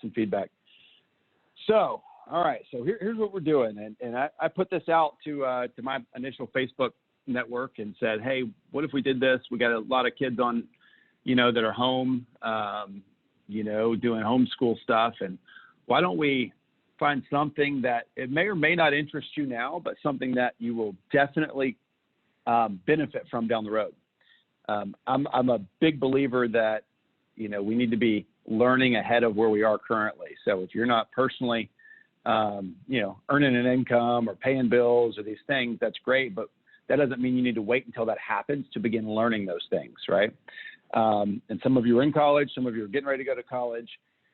some feedback. So, all right. So here's what we're doing. And I put this out to my initial Facebook network and said, hey, what if we did this? We got a lot of kids on, that are home, doing homeschool stuff. And why don't we find something that it may or may not interest you now, but something that you will definitely benefit from down the road. I'm a big believer that, we need to be learning ahead of where we are currently. So if you're not personally, earning an income or paying bills or these things, that's great. But that doesn't mean you need to wait until that happens to begin learning those things, right? And some of you are in college, some of you are getting ready to go to college.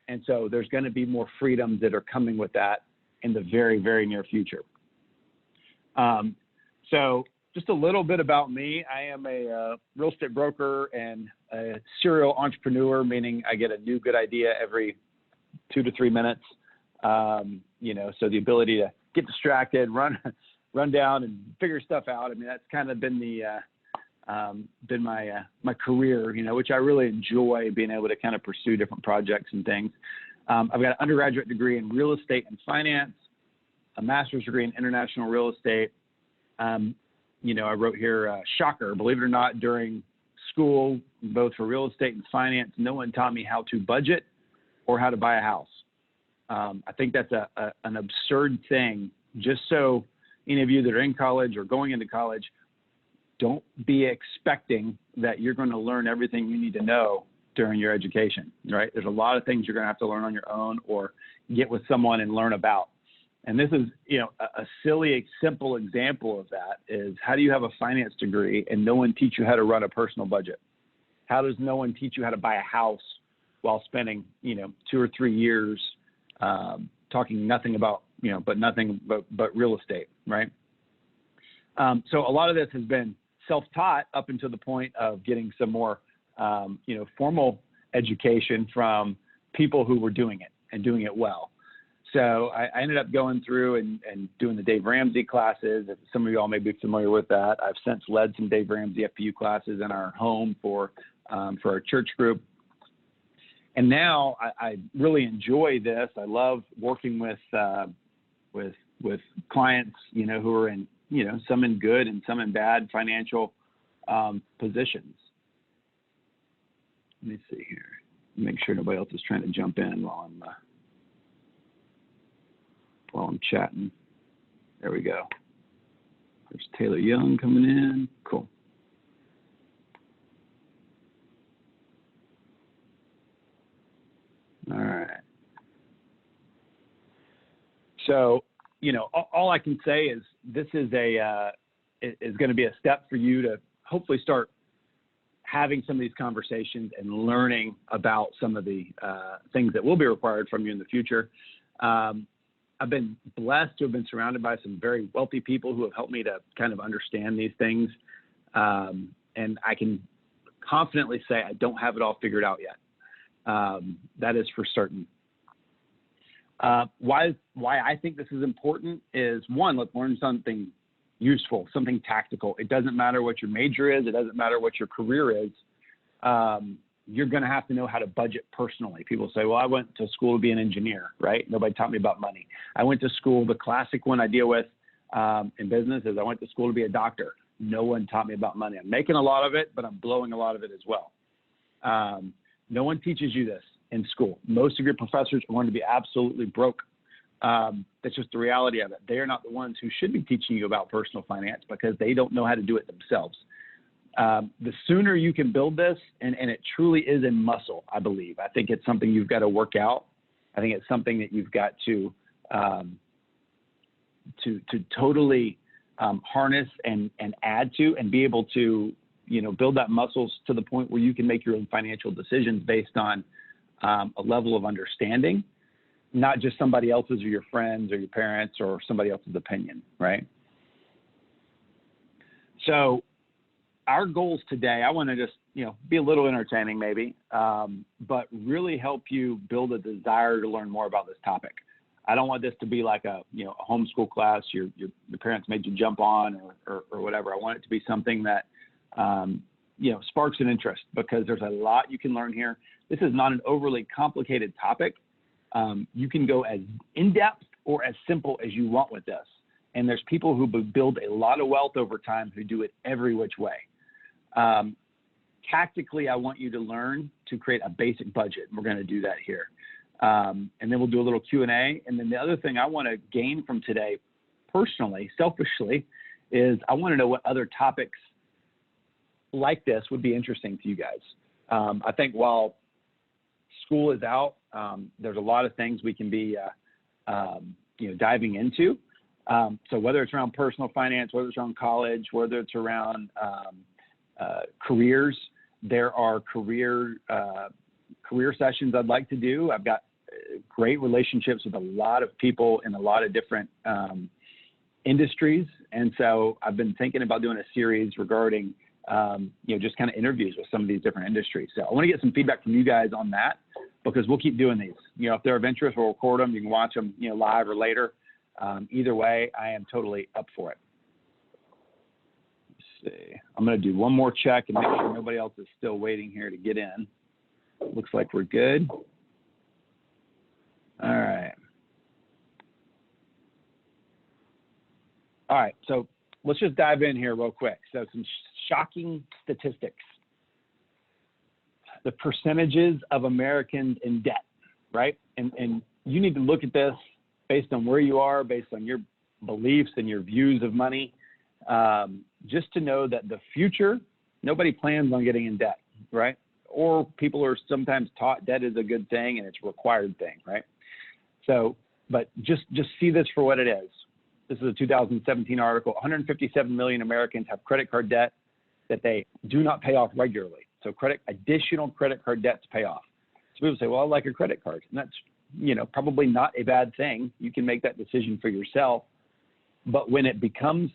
And so there's going to be more freedoms that are coming with that in the very, very near future. So just a little bit about me. I am a real estate broker and a serial entrepreneur, meaning I get a new good idea every 2 to 3 minutes. So the ability to get distracted, run down and figure stuff out. I mean, that's kind of been my career, which I really enjoy, being able to kind of pursue different projects and things. I've got an undergraduate degree in real estate and finance, a master's degree in international real estate. I wrote here, shocker, believe it or not, during school, both for real estate and finance, no one taught me how to budget or how to buy a house. I think that's an absurd thing. Just so any of you that are in college or going into college, don't be expecting that you're going to learn everything you need to know during your education, right? There's a lot of things you're going to have to learn on your own or get with someone and learn about. And this is, a silly, simple example of that is, how do you have a finance degree and no one teach you how to run a personal budget? How does no one teach you how to buy a house while spending, 2 or 3 years talking nothing about, but real estate, right? So a lot of this has been self-taught up until the point of getting some more, formal education from people who were doing it and doing it well. So I ended up going through and doing the Dave Ramsey classes. Some of you all may be familiar with that. I've since led some Dave Ramsey FPU classes in our home for our church group. And now I really enjoy this. I love working with clients, who are in, some in good and some in bad financial positions. Let me see here. Make sure nobody else is trying to jump in while I'm chatting. There we go. There's Taylor Young coming in. Cool. All right. So, all I can say is this is is going to be a step for you to hopefully start having some of these conversations and learning about some of the things that will be required from you in the future. I've been blessed to have been surrounded by some very wealthy people who have helped me to kind of understand these things. And I can confidently say I don't have it all figured out yet. That is for certain. Why I think this is important is, one, let's learn something useful, something tactical. It doesn't matter what your major is. It doesn't matter what your career is. You're going to have to know how to budget personally. People say, well, I went to school to be an engineer, right? Nobody taught me about money. I went to school. The classic one I deal with in business is I went to school to be a doctor. No one taught me about money. I'm making a lot of it, but I'm blowing a lot of it as well. No one teaches you this in school. Most of your professors are going to be absolutely broke. That's just the reality of it. They are not the ones who should be teaching you about personal finance because they don't know how to do it themselves. The sooner you can build this, and it truly is a muscle, I believe. I think it's something you've got to work out. I think it's something that you've got to totally harness and add to, and be able to, build that muscles to the point where you can make your own financial decisions based on a level of understanding, not just somebody else's or your friends or your parents or somebody else's opinion, right? So our goals today, I want to just, be a little entertaining maybe, but really help you build a desire to learn more about this topic. I don't want this to be like a homeschool class your parents made you jump on or whatever. I want it to be something that, sparks an interest, because there's a lot you can learn here. This is not an overly complicated topic. You can go as in-depth or as simple as you want with this. And there's people who build a lot of wealth over time who do it every which way. Tactically, I want you to learn to create a basic budget. We're going to do that here. And then we'll do a little Q&A. And then the other thing I want to gain from today, personally, selfishly, is I want to know what other topics like this would be interesting to you guys. I think while school is out, there's a lot of things we can be diving into. So whether it's around personal finance, whether it's around college, whether it's around careers, there are career sessions I'd like to do. I've got great relationships with a lot of people in a lot of different industries. And so I've been thinking about doing a series regarding, just kind of interviews with some of these different industries. So I want to get some feedback from you guys on that, because we'll keep doing these. If they're of interest, we'll record them. You can watch them, live or later. Either way, I am totally up for it. Let's see. I'm going to do one more check and make sure nobody else is still waiting here to get in. Looks like we're good. All right. All right, so let's just dive in here real quick. So some shocking statistics. The percentages of Americans in debt, right? And you need to look at this based on where you are, based on your beliefs and your views of money, just to know that the future, nobody plans on getting in debt, right? Or people are sometimes taught debt is a good thing and it's a required thing, right? So, but just see this for what it is. This is a 2017 article. 157 million Americans have credit card debt that they do not pay off regularly. So additional credit card debt to pay off. So people say, well, I like a credit card. And that's, probably not a bad thing. You can make that decision for yourself. But when it becomes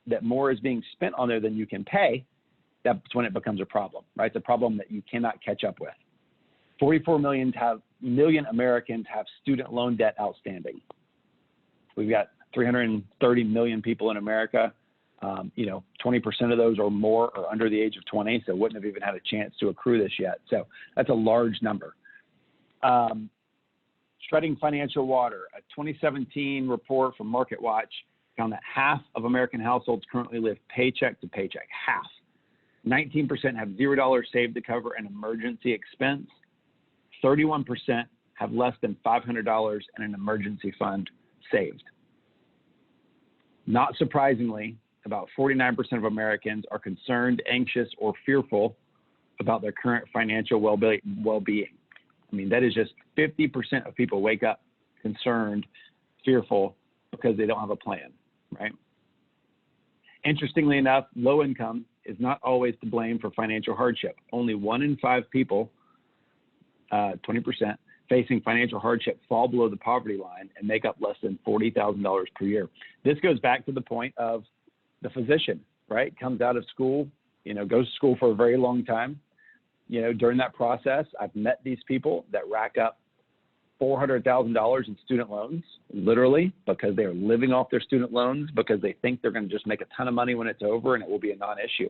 that more is being spent on there than you can pay, that's when it becomes a problem, right? It's a problem that you cannot catch up with. 44 million Americans have student loan debt outstanding. We've got 330 million people in America. 20% of those or more are under the age of 20, so wouldn't have even had a chance to accrue this yet. So that's a large number. Shredding financial water. A 2017 report from MarketWatch found that half of American households currently live paycheck to paycheck. Half. 19% have $0 saved to cover an emergency expense. 31% have less than $500 in an emergency fund saved. Not surprisingly, about 49% of Americans are concerned, anxious, or fearful about their current financial well-being. I mean, that is just 50% of people wake up concerned, fearful, because they don't have a plan, right? Interestingly enough, low income is not always to blame for financial hardship. Only 1 in 5 people, 20%, facing financial hardship fall below the poverty line and make up less than $40,000 per year. This goes back to the point of the physician, right? Comes out of school, goes to school for a very long time. During that process, I've met these people that rack up $400,000 in student loans, literally, because they're living off their student loans because they think they're going to just make a ton of money when it's over and it will be a non-issue.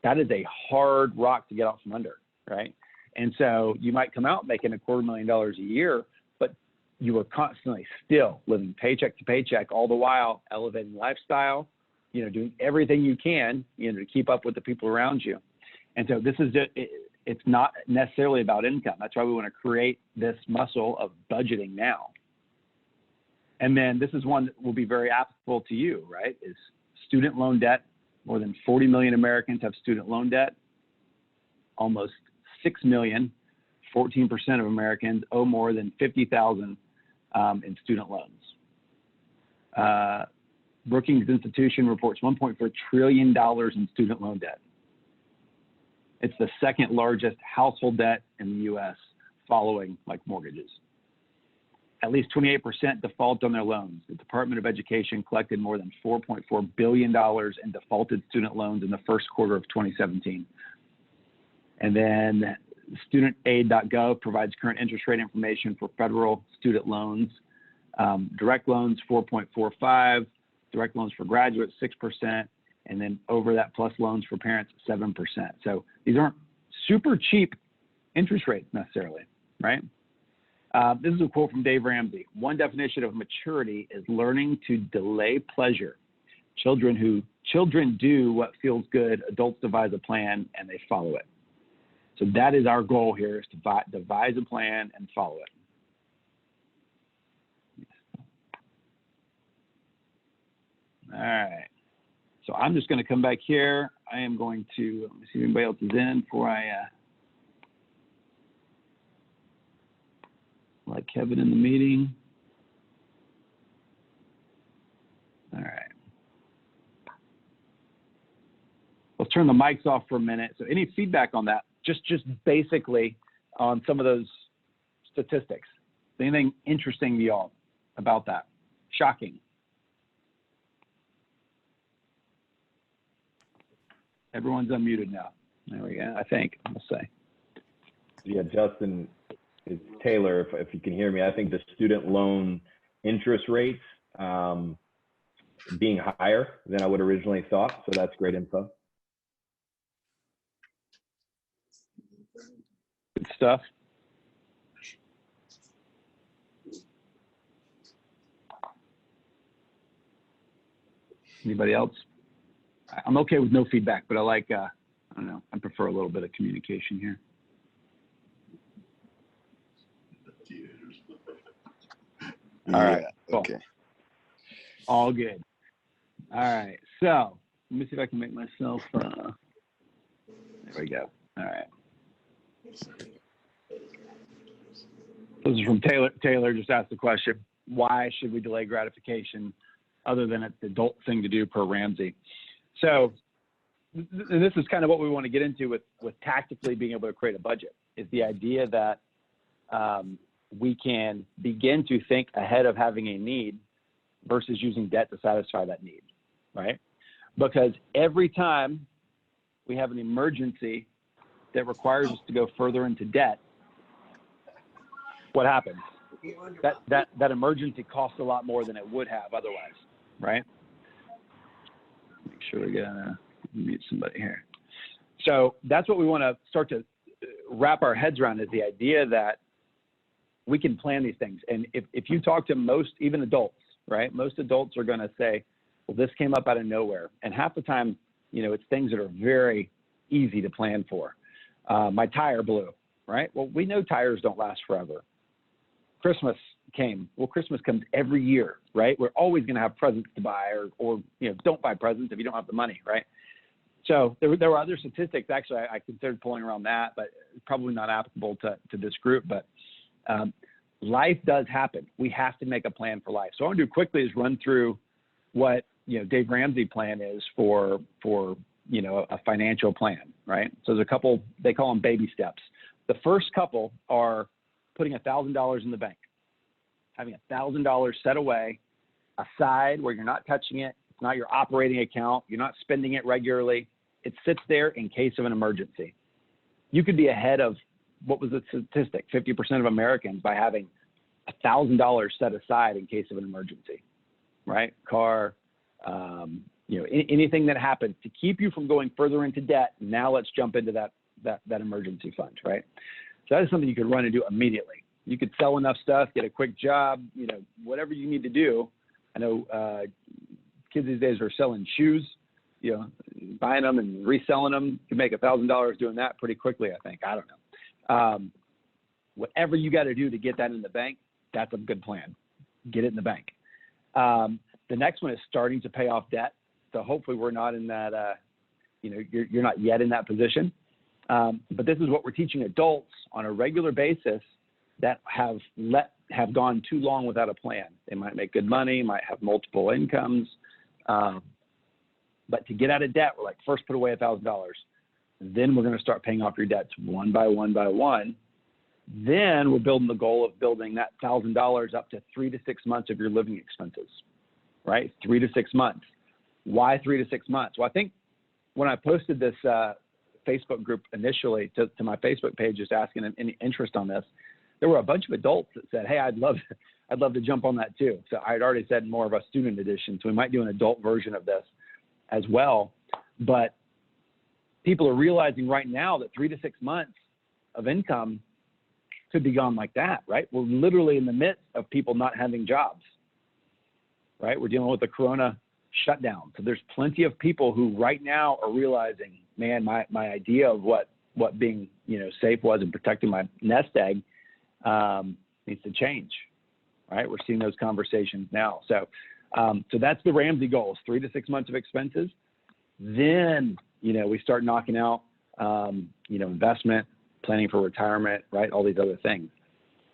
That is a hard rock to get out from under, right? And so you might come out making $250,000 a year, but you are constantly still living paycheck to paycheck, all the while elevating lifestyle, doing everything you can, to keep up with the people around you. And so this is just, it's not necessarily about income. That's why we want to create this muscle of budgeting now. And then this is one that will be very applicable to you, right? Is student loan debt. More than 40 million Americans have student loan debt. Almost 6 million, 14% of Americans owe more than $50,000 in student loans. Brookings Institution reports $1.4 trillion in student loan debt. It's the second largest household debt in the U.S. following mortgages. At least 28% default on their loans. The Department of Education collected more than $4.4 billion in defaulted student loans in the first quarter of 2017. And then studentaid.gov provides current interest rate information for federal student loans. Direct loans, 4.45, direct loans for graduates, 6%, and then over that plus loans for parents, 7%. So these aren't super cheap interest rates necessarily, right? This is a quote from Dave Ramsey. One definition of maturity is learning to delay pleasure. Children do what feels good. Adults devise a plan and they follow it. So that is our goal here, is to devise a plan and follow it. All right. So I'm just going to come back here. I am going to, let me see if anybody else is in before I let Kevin in the meeting. All right. Let's turn the mics off for a minute. So any feedback on that, just basically on some of those statistics? Anything interesting to y'all about that? Shocking. Everyone's unmuted now. There we go, I think, I'll say. Yeah, Justin, it's Taylor, if you can hear me. I think the student loan interest rates being higher than I would originally thought, so that's great info. Good stuff. Anybody else? I'm okay with no feedback, but I like, I don't know, I prefer a little bit of communication here. All right. Cool. Okay. All good. All right. So let me see if I can make myself, there we go. All right. This is from Taylor. Taylor just asked the question, why should we delay gratification other than it's the adult thing to do per Ramsey? So this is kind of what we want to get into with tactically being able to create a budget, is the idea that we can begin to think ahead of having a need versus using debt to satisfy that need, right? Because every time we have an emergency that requires us to go further into debt, what happens? That emergency costs a lot more than it would have otherwise, right? Make sure we gotta mute somebody here. So that's what we want to start to wrap our heads around, is the idea that we can plan these things. And if you talk to most, even adults, right? Most adults are going to say, well, this came up out of nowhere. And half the time, you know, it's things that are very easy to plan for. My tire blew, right? Well, we know tires don't last forever. Christmas came. Well, Christmas comes every year, right? We're always going to have presents to buy, or you know, don't buy presents if you don't have the money, right? So there were other statistics, actually, I considered pulling around that, but probably not applicable to this group. But life does happen. We have to make a plan for life. So what I want to do quickly is run through what, you know, Dave Ramsey plan is for you know, a financial plan, right? So there's a couple, they call them baby steps. The first couple are putting $1,000 in the bank, having $1,000 set away aside where you're not touching it. It's not your operating account. You're not spending it regularly. It sits there in case of an emergency. You could be ahead of, what was the statistic? 50% of Americans by having $1,000 set aside in case of an emergency, right? Car, you know, anything that happens to keep you from going further into debt. Now let's jump into that emergency fund, right? So that is something you could run and do immediately. You could sell enough stuff, get a quick job, you know, whatever you need to do. I know kids these days are selling shoes, you know, buying them and reselling them. You can make $1,000 doing that pretty quickly, I think. I don't know. Whatever you got to do to get that in the bank, that's a good plan. Get it in the bank. The next one is starting to pay off debt. So hopefully we're not in that, you know, you're not yet in that position. But this is what we're teaching adults on a regular basis that have gone too long without a plan. They might make good money, might have multiple incomes. But to get out of debt, we're like, first put away $1,000. Then we're going to start paying off your debts one by one by one. Then we're building the goal of building that $1,000 up to 3 to 6 months of your living expenses, right? 3 to 6 months. Why 3 to 6 months? Well, I think when I posted this Facebook group initially to my Facebook page, just asking any interest on this, there were a bunch of adults that said, hey, I'd love to jump on that too. So I had already said more of a student edition. So we might do an adult version of this as well. But people are realizing right now that 3 to 6 months of income could be gone like that, right? We're literally in the midst of people not having jobs, right? We're dealing with the corona shutdown. So there's plenty of people who right now are realizing, man, my idea of what being, safe was and protecting my nest egg needs to change, right? We're seeing those conversations now. So that's the Ramsey goals, 3 to 6 months of expenses. Then, we start knocking out, investment, planning for retirement, right? All these other things,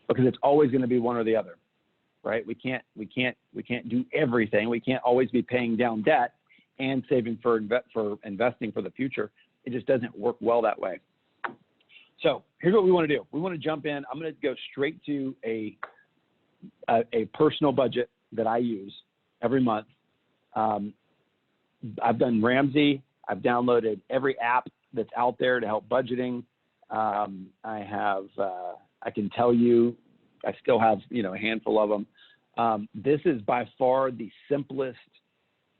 because it's always going to be one or the other, right? We can't do everything. We can't always be paying down debt and saving for investing for the future. It just doesn't work well that way. So here's what we want to do. We want to jump in. I'm going to go straight to a personal budget that I use every month. I've done Ramsey. I've downloaded every app that's out there to help budgeting. I can tell you, I still have, a handful of them. This is by far the simplest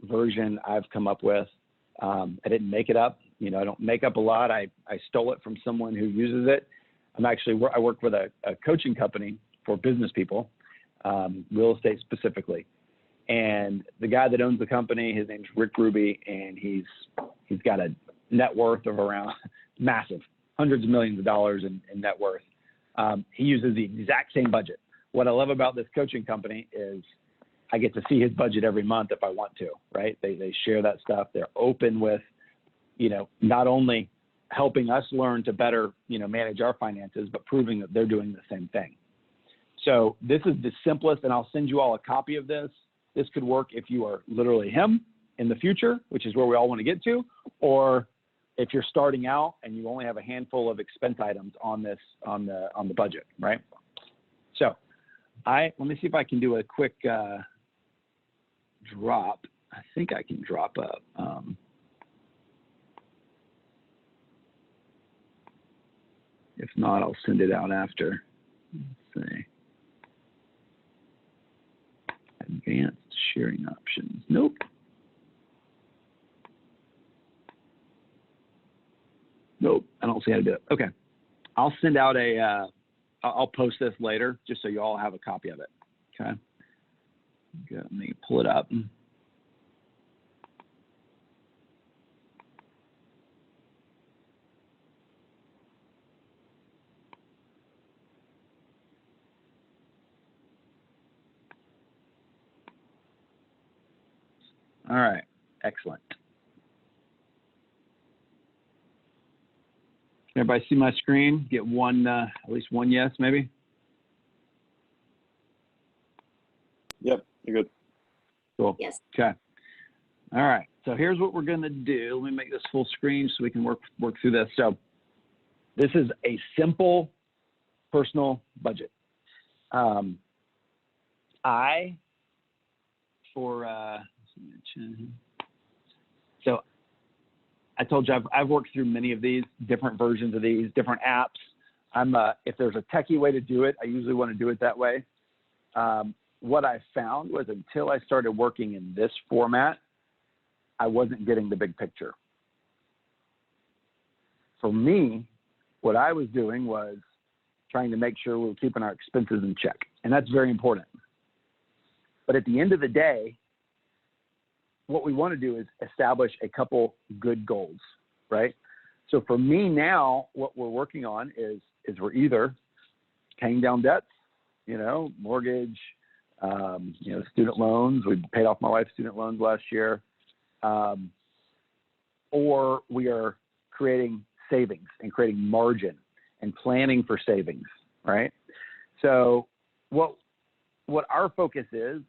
version I've come up with. I didn't make it up. I don't make up a lot. I stole it from someone who uses it. I work with a coaching company for business people, real estate specifically. And the guy that owns the company, his name's Rick Ruby, and he's got a net worth of around massive, hundreds of millions of dollars in net worth. He uses the exact same budget. What I love about this coaching company is I get to see his budget every month if I want to, right? They share that stuff. They're open with, not only helping us learn to better, manage our finances, but proving that they're doing the same thing. So this is the simplest, and I'll send you all a copy of this. This could work if you are literally him in the future, which is where we all want to get to, or if you're starting out and you only have a handful of expense items on the budget, right? So let me see if I can do a quick drop. I think I can drop up. If not, I'll send it out after. Let's see. Advanced sharing options. Nope. Nope. I don't see how to do it. Okay. I'll send out I'll post this later just so you all have a copy of it. Okay. Let me pull it up. All right. Excellent. Everybody see my screen? Get one, at least one yes, maybe? Yep, you're good. Cool. Yes. Okay. All right. So here's what we're going to do. Let me make this full screen so we can work through this. So this is a simple personal budget. So I told you I've worked through many of these different versions of these different apps. If there's a techie way to do it, I usually want to do it that way. What I found was until I started working in this format, I wasn't getting the big picture. For me, what I was doing was trying to make sure we were keeping our expenses in check, and that's very important. But at the end of the day, what we want to do is establish a couple good goals, right? So for me now, what we're working on is we're either paying down debts, mortgage, student loans. We paid off my wife's student loans last year. Or we are creating savings and creating margin and planning for savings, right? So what our focus is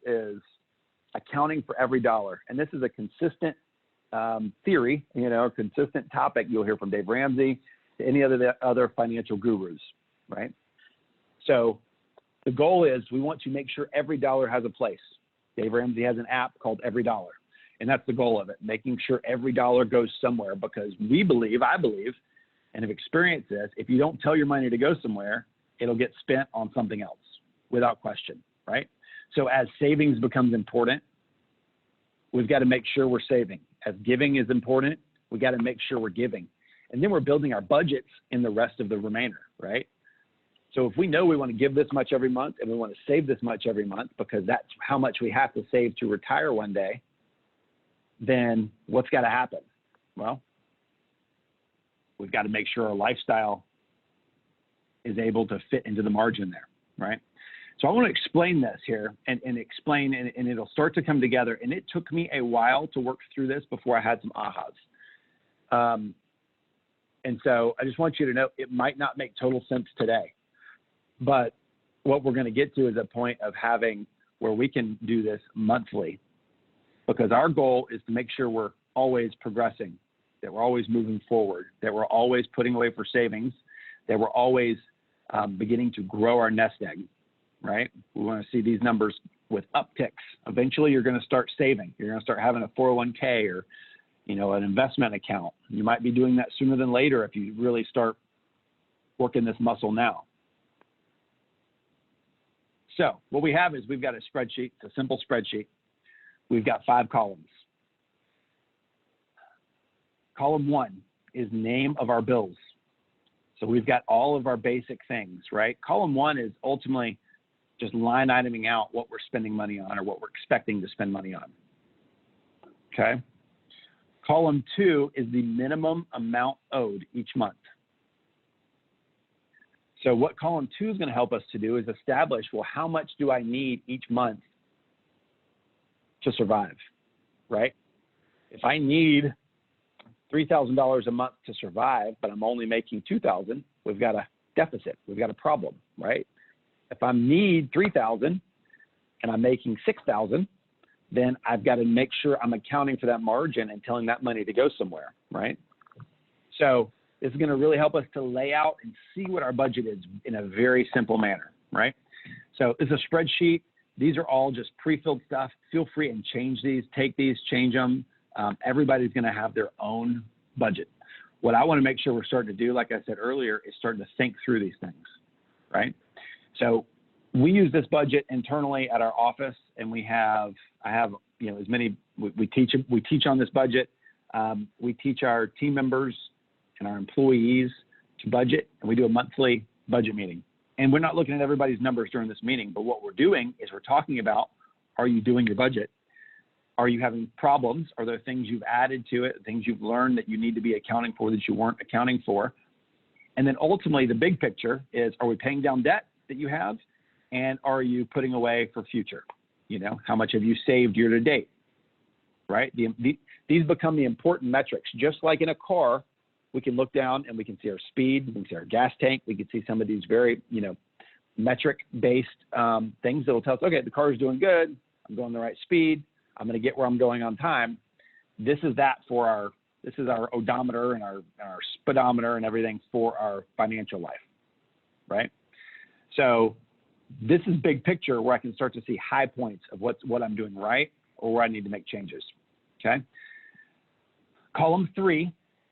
accounting for every dollar. And this is a consistent theory, a consistent topic you'll hear from Dave Ramsey to any other financial gurus, right? So the goal is we want to make sure every dollar has a place. Dave Ramsey has an app called Every Dollar, and that's the goal of it, making sure every dollar goes somewhere, because I believe, and have experienced this, if you don't tell your money to go somewhere, it'll get spent on something else without question, right? So as savings becomes important, we've got to make sure we're saving. As giving is important, we got to make sure we're giving. And then we're building our budgets in the rest of the remainder, right? So if we know we want to give this much every month and we want to save this much every month because that's how much we have to save to retire one day, then what's got to happen? Well, we've got to make sure our lifestyle is able to fit into the margin there, right? So I want to explain this here and explain, and it'll start to come together. And it took me a while to work through this before I had some ahas. And so I just want you to know it might not make total sense today, but what we're going to get to is a point of having where we can do this monthly, because our goal is to make sure we're always progressing, that we're always moving forward, that we're always putting away for savings, that we're always beginning to grow our nest egg, right? We want to see these numbers with upticks. Eventually, you're going to start saving. You're going to start having a 401k or, an investment account. You might be doing that sooner than later if you really start working this muscle now. So what we have is we've got a spreadsheet. It's a simple spreadsheet. We've got 5 columns. Column 1 is name of our bills. So we've got all of our basic things, right? Column 1 is ultimately just line iteming out what we're spending money on or what we're expecting to spend money on. Okay. Column 2 is the minimum amount owed each month. So what column 2 is going to help us to do is establish, well, how much do I need each month to survive, right? If I need $3,000 a month to survive, but I'm only making $2,000, we've got a deficit. We've got a problem, right? If I need $3,000 and I'm making $6,000, then I've got to make sure I'm accounting for that margin and telling that money to go somewhere, right? So this is going to really help us to lay out and see what our budget is in a very simple manner, right? So it's a spreadsheet. These are all just pre-filled stuff. Feel free and change these, take these, change them. Everybody's going to have their own budget. What I want to make sure we're starting to do, like I said earlier, is starting to think through these things, right? So we use this budget internally at our office, and I have as many. We teach on this budget. We teach our team members and our employees to budget, and we do a monthly budget meeting. And we're not looking at everybody's numbers during this meeting, but what we're doing is we're talking about, are you doing your budget? Are you having problems? Are there things you've added to it, things you've learned that you need to be accounting for that you weren't accounting for? And then ultimately, the big picture is, are we paying down debt that you have? And are you putting away for future? How much have you saved year to date, right? These become the important metrics. Just like in a car, we can look down and we can see our speed, we can see our gas tank, we can see some of these very, metric-based things that'll tell us, okay, the car is doing good, I'm going the right speed, I'm going to get where I'm going on time. This is our odometer and our speedometer and everything for our financial life, right? So this is big picture where I can start to see high points of what I'm doing right or where I need to make changes, okay? Column 3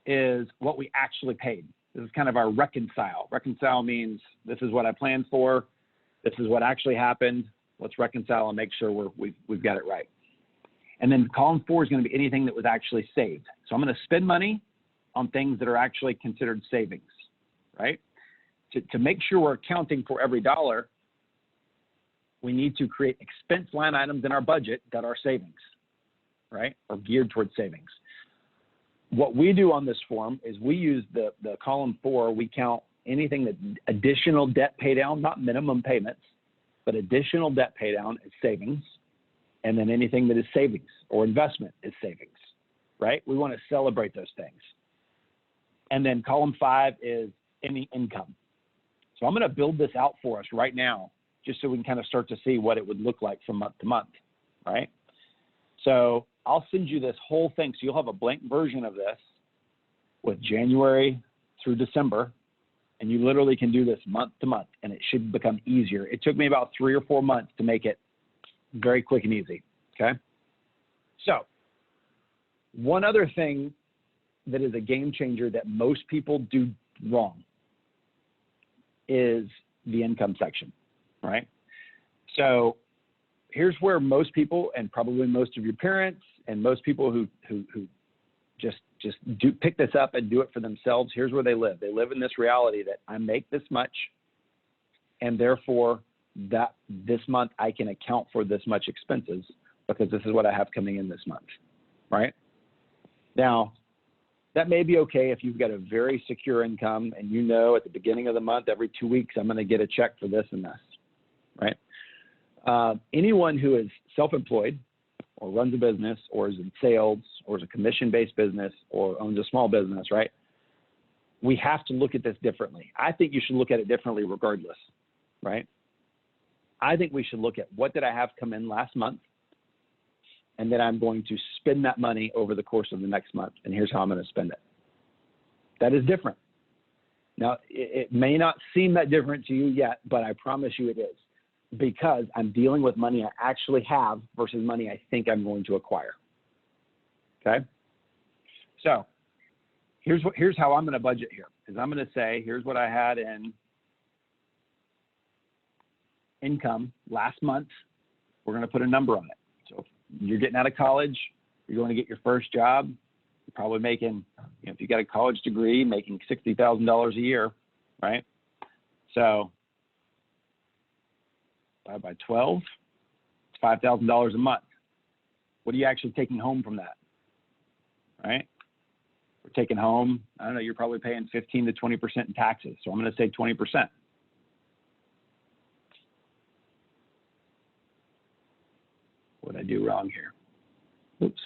is what we actually paid. This is kind of our reconcile. Reconcile means this is what I planned for, this is what actually happened, let's reconcile and make sure we've got it right. And then column 4 is going to be anything that was actually saved. So I'm going to spend money on things that are actually considered savings, right? To make sure we're accounting for every dollar, we need to create expense line items in our budget that are savings, right? Or geared towards savings. What we do on this form is we use the column 4, we count anything that additional debt pay down, not minimum payments, but additional debt pay down is savings. And then anything that is savings or investment is savings, right? We want to celebrate those things. And then column 5 is any income. So I'm going to build this out for us right now, just so we can kind of start to see what it would look like from month to month, right? So I'll send you this whole thing. So you'll have a blank version of this with January through December, and you literally can do this month to month, and it should become easier. It took me about 3 or 4 months to make it very quick and easy, okay? So one other thing that is a game changer that most people do wrong is the income section, right? So here's where most people, and probably most of your parents and most people who just do pick this up and do it for themselves, here's where they live. They live in this reality that I make this much, and therefore that this month I can account for this much expenses because this is what I have coming in this month, right? Now, that may be okay if you've got a very secure income and you know at the beginning of the month, every 2 weeks, I'm going to get a check for this and this, right? Anyone who is self-employed or runs a business or is in sales or is a commission-based business or owns a small business, right? We have to look at this differently. I think you should look at it differently regardless, right? I think we should look at what did I have come in last month, and then I'm going to spend that money over the course of the next month, and here's how I'm going to spend it. That is different. Now, it may not seem that different to you yet, but I promise you it is, because I'm dealing with money I actually have versus money I think I'm going to acquire. Okay? So here's how I'm going to budget here, is I'm going to say, here's what I had in income last month. We're going to put a number on it. So if you're getting out of college, you're going to get your first job, you're probably making, if you got a college degree, making $60,000 a year, right? So by 12, it's $5,000 a month. What are you actually taking home from that, right? We're taking home, I don't know, you're probably paying 15 to 20% in taxes. So I'm going to say 20%. What did I do wrong here? Oops.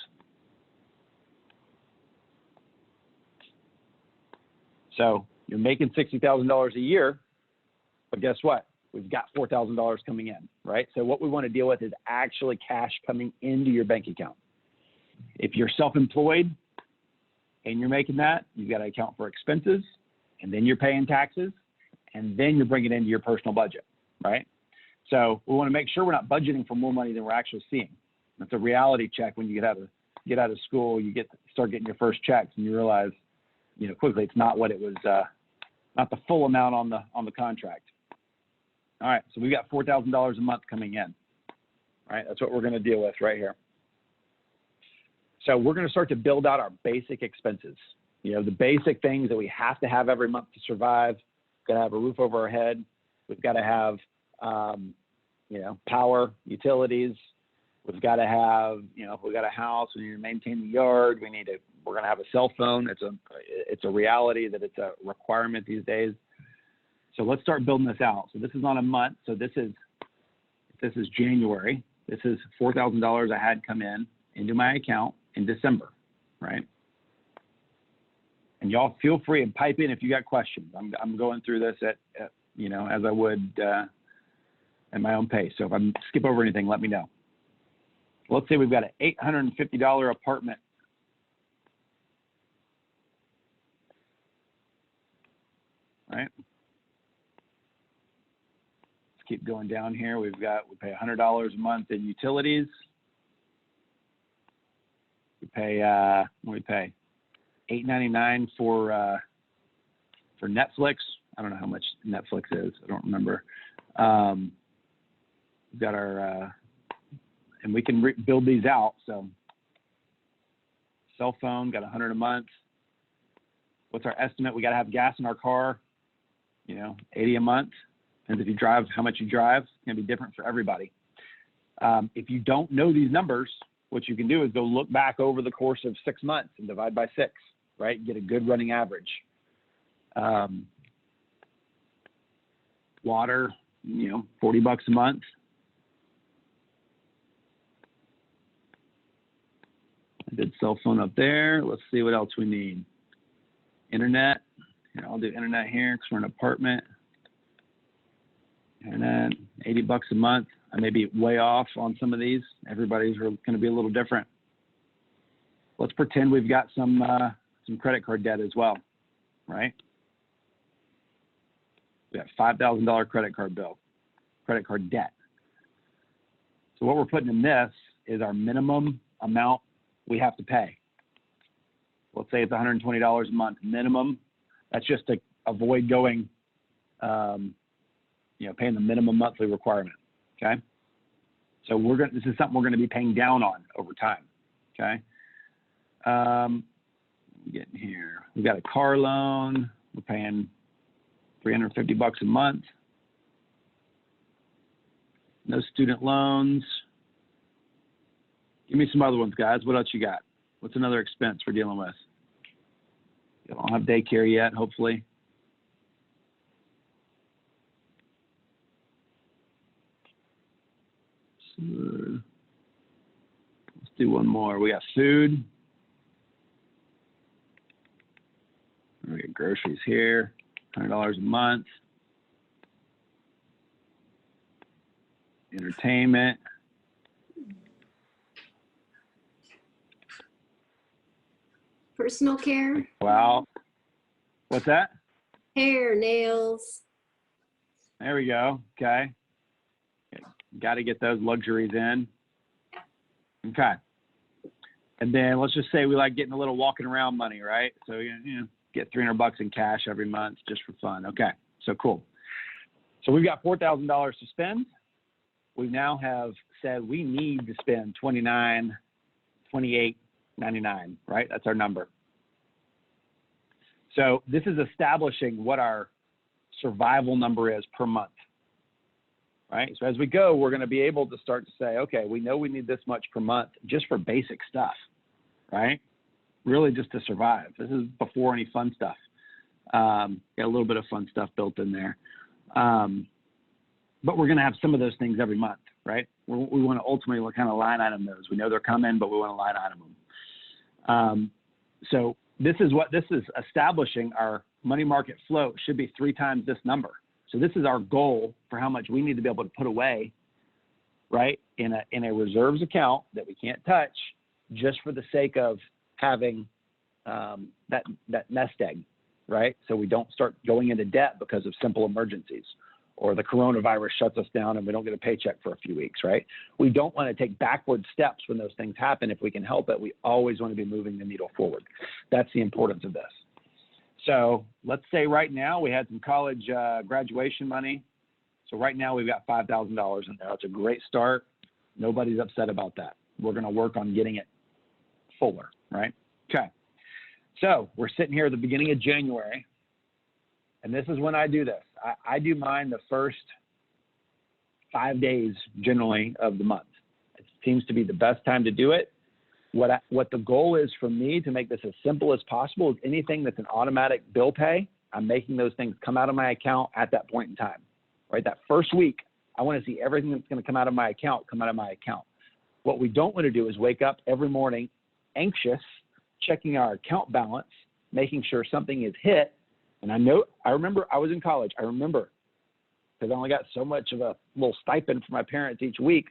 So you're making $60,000 a year, but guess what? We've got $4,000 coming in, right? So what we want to deal with is actually cash coming into your bank account. If you're self-employed and you're making that, you've got to account for expenses, and then you're paying taxes, and then you're bringing it into your personal budget, right? So we want to make sure we're not budgeting for more money than we're actually seeing. That's a reality check when you get out of school, you start getting your first checks, and you realize, quickly it's not what it was, not the full amount on the contract. All right, so we've got $4,000 a month coming in. All right, that's what we're going to deal with right here. So we're going to start to build out our basic expenses. The basic things that we have to have every month to survive. We've got to have a roof over our head. We've got to have, power, utilities. We've got to have, if we've got a house, we need to maintain the yard. We're going to have a cell phone. It's a reality that it's a requirement these days. So let's start building this out. So this is on a month. So this is January. This is $4,000 I had come into my account in December, right? And y'all feel free and pipe in if you got questions. I'm going through this at as I would at my own pace. So if I skip over anything, let me know. Let's say we've got an $850 apartment. Right? Let's keep going down here. We pay $100 a month in utilities. We pay what do we pay? $8.99 for Netflix. I don't know how much Netflix is. I don't remember. We've got our and we can build these out. So cell phone, got $100 a month. What's our estimate? We got to have gas in our car, $80 a month. And if you drive, how much you drive, it's going to be different for everybody. If you don't know these numbers, what you can do is go look back over the course of 6 months and divide by 6, right? Get a good running average. Water, $40 a month. I did cell phone up there. Let's see what else we need. Internet. I'll do internet here because we're in an apartment. Internet, $80 a month. I may be way off on some of these. Everybody's going to be a little different. Let's pretend we've got some credit card debt as well, right? We got $5,000 credit card debt. So what we're putting in this is our minimum amount we have to pay. Let's say it's $120 a month minimum. That's just to avoid going, paying the minimum monthly requirement. Okay. So this is something we're going to be paying down on over time. Okay. Getting here. We've got a car loan. We're paying $350 a month. No student loans. Give me some other ones, guys. What else you got? What's another expense we're dealing with? You don't have daycare yet, hopefully. So, let's do one more. We got food. We got groceries here, $100 a month. Entertainment. Personal care. Wow. What's that? Hair, nails. There we go. Okay. Got to get those luxuries in. Okay. And then let's just say we like getting a little walking around money, right? So, you know, get $300 in cash every month just for fun. Okay. So cool. So we've got $4,000 to spend. We now have said we need to spend $29, $28, $99, right? That's our number. So this is establishing what our survival number is per month, right? So as we go, we're going to be able to start to say, okay, we know we need this much per month just for basic stuff, right? Really just to survive. This is before any fun stuff. Got a little bit of fun stuff built in there. But we're going to have some of those things every month, right? We want to ultimately kind of line item those. We know they're coming, but we want to line item them. So this is establishing our money market float should be 3 times this number. So this is our goal for how much we need to be able to put away, right, in a reserves account that we can't touch, just for the sake of having that nest egg, right? So we don't start going into debt because of simple emergencies, or the coronavirus shuts us down and we don't get a paycheck for a few weeks, right? We don't want to take backward steps when those things happen. If we can help it, we always want to be moving the needle forward. That's the importance of this. So let's say right now we had some college graduation money. So right now we've got $5,000 in there. That's a great start. Nobody's upset about that. We're going to work on getting it fuller, right? Okay. So we're sitting here at the beginning of January, and this is when I do this. I do mine the first 5 days generally of the month. It seems to be the best time to do it. What the goal is for me to make this as simple as possible is anything that's an automatic bill pay, I'm making those things come out of my account at that point in time, right? That first week, I want to see everything that's going to come out of my account come out of my account. What we don't want to do is wake up every morning anxious, checking our account balance, making sure something is hit. And I remember I was in college. I remember, because I only got so much of a little stipend from my parents each week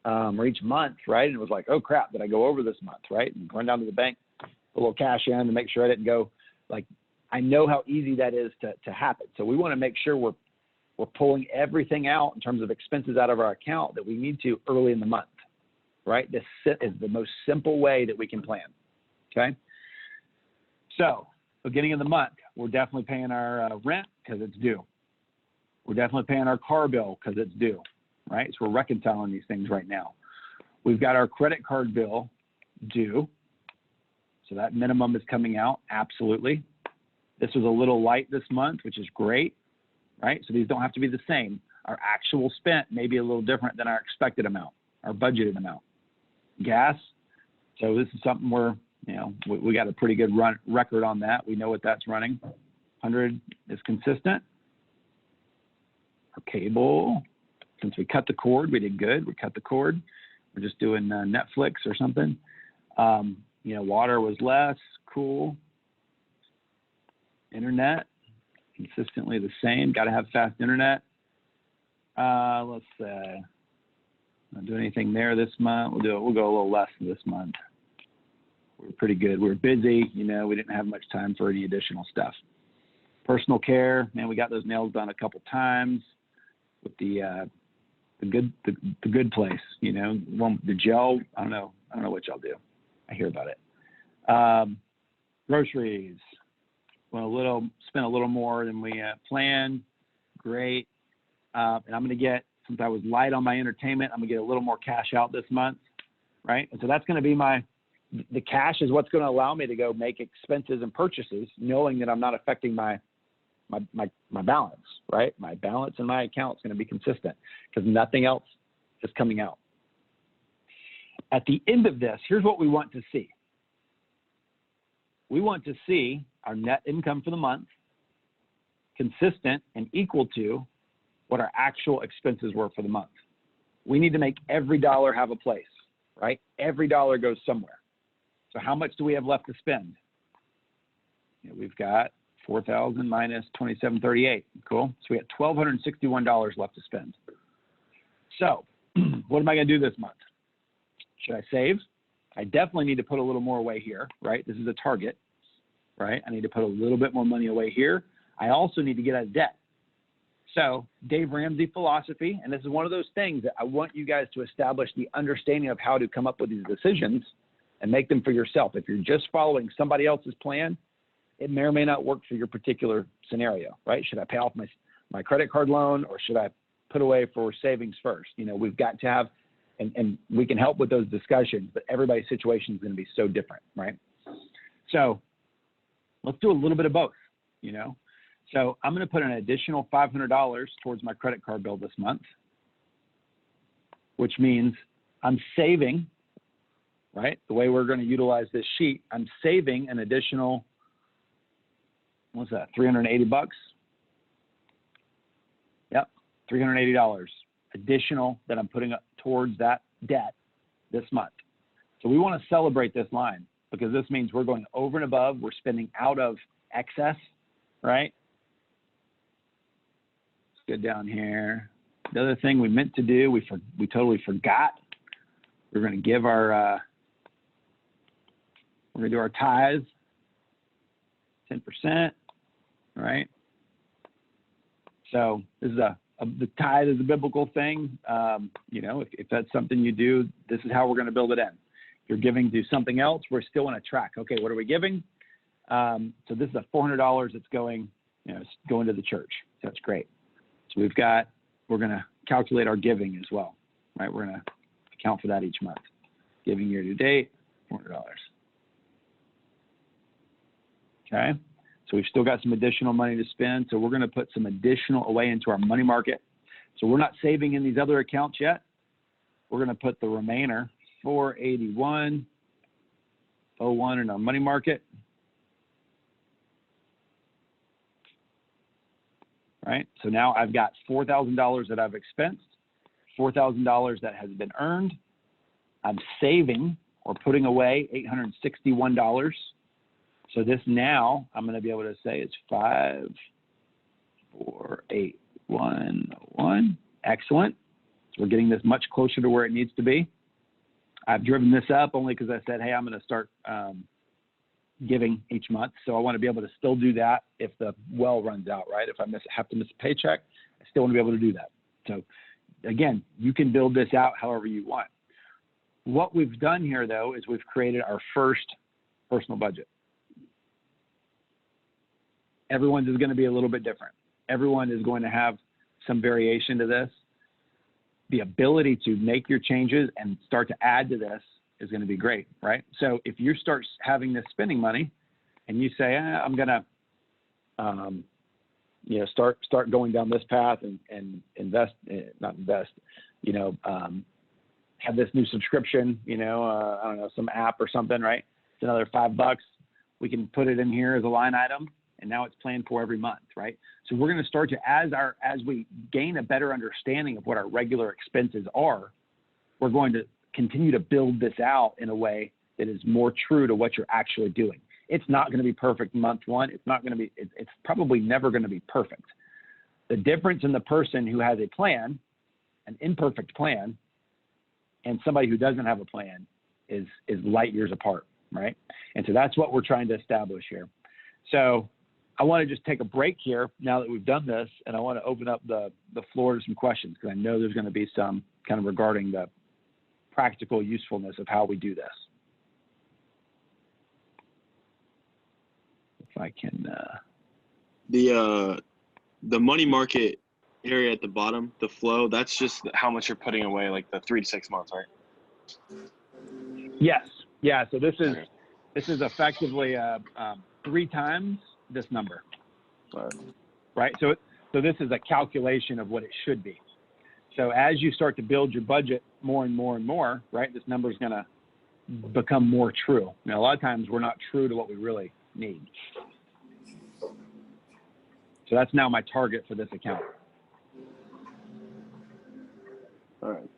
or each month, right? And it was like, oh crap, did I go over this month, right? And going down to the bank, a little cash in to make sure I didn't go. Like, I know how easy that is to happen. So we want to make sure we're pulling everything out in terms of expenses out of our account that we need to early in the month, right? This is the most simple way that we can plan, okay? So beginning of the month, we're definitely paying our rent because it's due. We're definitely paying our car bill because it's due, right? So we're reconciling these things right now. We've got our credit card bill due. So that minimum is coming out, absolutely. This was a little light this month, which is great, right? So these don't have to be the same. Our actual spent may be a little different than our expected amount, our budgeted amount. Gas, so this is something we got a pretty good record on that. We know what that's running. 100 is consistent. Our cable, since we cut the cord, we did good. We cut the cord. We're just doing Netflix or something. Water was less, cool. Internet, consistently the same. Got to have fast internet. Let's not do anything there this month. We'll go a little less this month. We're pretty good. We're busy. We didn't have much time for any additional stuff. Personal care, man, we got those nails done a couple times with the good place. The gel. I don't know what y'all do. I hear about it. Groceries. Spent a little more than we planned. Great. And I'm going to get, since I was light on my entertainment, I'm going to get a little more cash out this month, right? And so that's going to be the cash is what's going to allow me to go make expenses and purchases, knowing that I'm not affecting my my balance, right? My balance in my account is going to be consistent because nothing else is coming out. At the end of this, here's what we want to see. We want to see our net income for the month consistent and equal to what our actual expenses were for the month. We need to make every dollar have a place, right? Every dollar goes somewhere. So how much do we have left to spend? We've got 4,000 minus 2738. Cool. So we got $1,261 left to spend. So what am I going to do this month? Should I save? I definitely need to put a little more away here, right? This is a target, right? I need to put a little bit more money away here. I also need to get out of debt. So Dave Ramsey philosophy, and this is one of those things that I want you guys to establish the understanding of how to come up with these decisions and make them for yourself. If you're just following somebody else's plan, it may or may not work for your particular scenario, right? Should I pay off my credit card loan, or should I put away for savings first? We've got to have, and we can help with those discussions, but everybody's situation is going to be so different, right? So let's do a little bit of both, So I'm going to put an additional $500 towards my credit card bill this month, which means I'm saving, right? The way we're going to utilize this sheet, I'm saving an additional, what's that, $380? Yep, $380 additional that I'm putting up towards that debt this month. So we want to celebrate this line because this means we're going over and above. We're spending out of excess, right? Let's go down here. The other thing we meant to do, we totally forgot. We're going to give our, we're going to do our tithes, 10%, right? So this is the tithe is a biblical thing. If that's something you do, this is how we're going to build it in. If you're giving to something else, we're still on a track. Okay, what are we giving? So this is a $400 that's going to the church. So that's great. So we're going to calculate our giving as well, right? We're going to account for that each month. Giving year to date, $400. Okay. So we've still got some additional money to spend. So we're going to put some additional away into our money market. So we're not saving in these other accounts yet. We're going to put the remainder, $481.01 in our money market. Right. So now I've got $4,000 that I've expensed, $4,000 that has been earned. I'm saving or putting away $861. So this now I'm going to be able to say it's 548,101. Excellent. So we're getting this much closer to where it needs to be. I've driven this up only because I said, hey, I'm going to start giving each month. So I want to be able to still do that if the well runs out, right? If I have to miss a paycheck, I still want to be able to do that. So again, you can build this out however you want. What we've done here, though, is we've created our first personal budget. Everyone's is going to be a little bit different. Everyone is going to have some variation to this. The ability to make your changes and start to add to this is going to be great, right? So if you start having this spending money and you say, I'm going to, start going down this path and have this new subscription, I don't know, some app or something, right? It's another $5. We can put it in here as a line item, and now it's planned for every month, right? So we're going to start to, as we gain a better understanding of what our regular expenses are, we're going to continue to build this out in a way that is more true to what you're actually doing. It's not going to be perfect month one. It's not going to be, it's probably never going to be perfect. The difference in the person who has a plan, an imperfect plan, and somebody who doesn't have a plan is light years apart, right? And so that's what we're trying to establish here. So I want to just take a break here now that we've done this, and I want to open up the floor to some questions because I know there's going to be some kind of regarding the practical usefulness of how we do this. If I can. The money market area at the bottom, the flow, that's just how much you're putting away, like the 3 to 6 months, right? Yes. Yeah. So this is effectively 3 times this number. Right. right? So this is a calculation of what it should be. So as you start to build your budget more and more and more, right, this number is going to become more true. Now, a lot of times we're not true to what we really need. So that's now my target for this account. All right.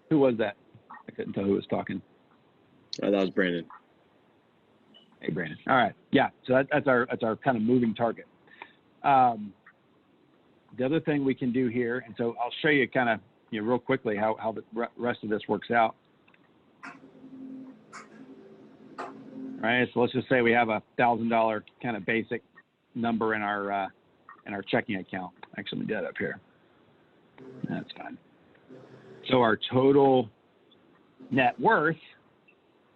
Who was that? I couldn't tell who was talking. That was Brandon. Hey, Brandon. All right. Yeah. So that's our kind of moving target. The other thing we can do here, and so I'll show you kind of, real quickly how the rest of this works out. All right. So let's just say we have $1,000 kind of basic number in our checking account. Actually, let me do that up here. That's fine. So our total net worth,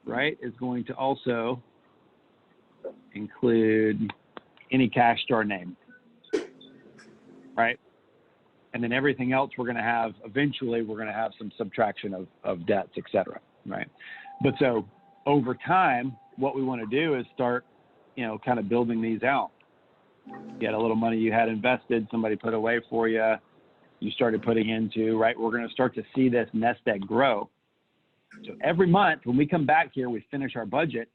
right, is going to also include any cash to our name, right? And then everything else we're going to have, eventually we're going to have some subtraction of debts, et cetera, right? But so over time, what we want to do is start, kind of building these out. You had a little money you had invested, somebody put away for you, you started putting into, right? We're going to start to see this nest egg grow. So every month when we come back here, we finish our budget,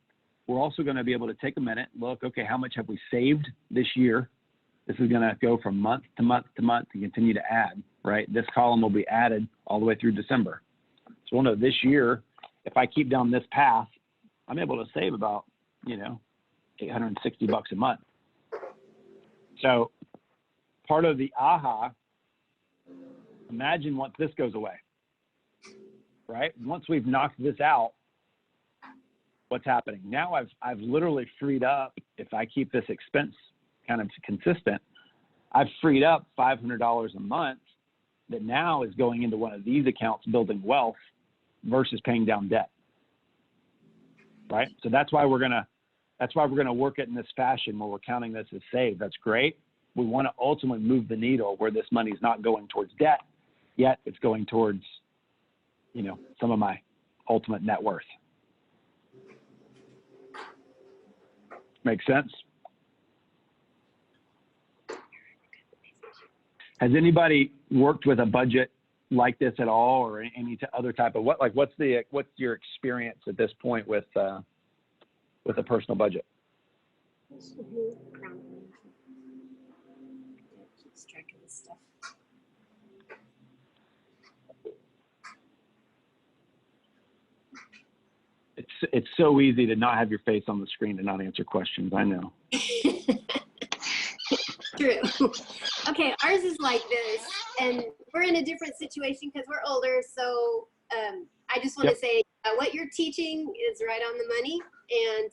we're also going to be able to take a minute, look, okay, how much have we saved this year? This is going to go from month to month to month and continue to add, right? This column will be added all the way through December. So we'll know this year, if I keep down this path, I'm able to save about, $860 a month. So part of the aha, imagine once this goes away, right? Once we've knocked this out, what's happening? Now I've literally freed up, if I keep this expense kind of consistent, I've freed up $500 a month that now is going into one of these accounts building wealth versus paying down debt, right? So that's why we're gonna work it in this fashion where we're counting this as saved. That's great. We want to ultimately move the needle where this money is not going towards debt, yet it's going towards, some of my ultimate net worth. Make sense? Has anybody worked with a budget like this at all, or any other type of what's your experience at this point with a personal budget? Keeps track of this stuff. It's so easy to not have your face on the screen to not answer questions. I know. True. Okay, ours is like this, and we're in a different situation because we're older. So I just want to say what you're teaching is right on the money, and